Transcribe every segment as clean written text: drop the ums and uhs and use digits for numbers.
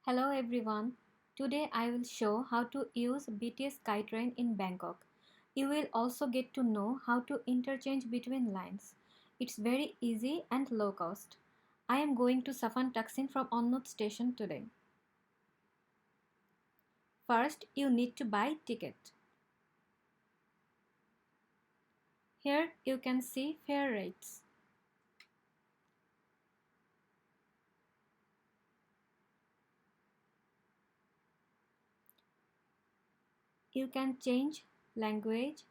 Hello everyone. Today I will show how to use BTS SkyTrain in Bangkok. You will also get to know how to interchange between lines. It's very easy and low cost. I am going to Safan Taksin from Onnut station today. First, you need to buy ticket. Here you can see fare rates. You can change language.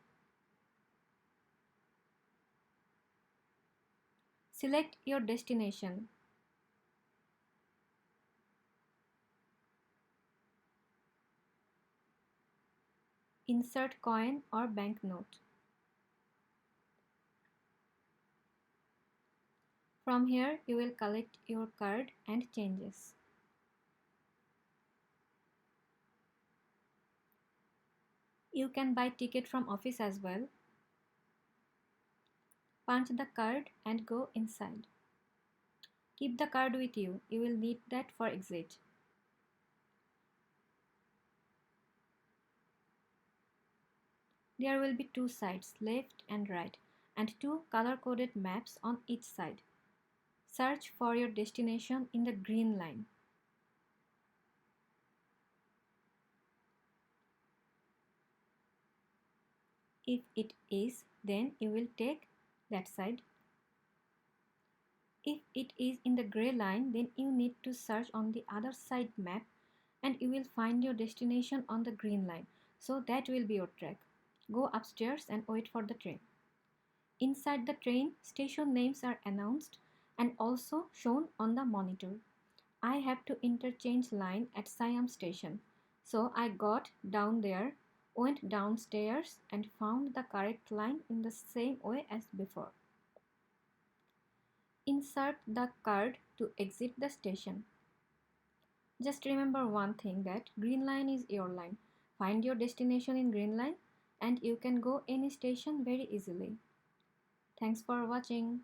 Select your destination. Insert coin or banknote. From here, you will collect your card and changes. You can buy ticket from office as well. Punch the card and go inside. Keep the card with you. You will need that for exit. There will be two sides, left and right, and two color-coded maps on each side. Search for your destination in the green line. If it is, then you will take that side. If it is in the gray line, then you need to search on the other side map and you will find your destination on the green line. So that will be your track. Go upstairs and wait for the train. Inside the train, station names are announced and also shown on the monitor. I have to interchange line at Siam station. So I got down there, went downstairs and found the correct line in the same way as before. Insert the card to exit the station. Just remember one thing, that green line is your line. Find your destination in green line and you can go any station very easily. Thanks for watching.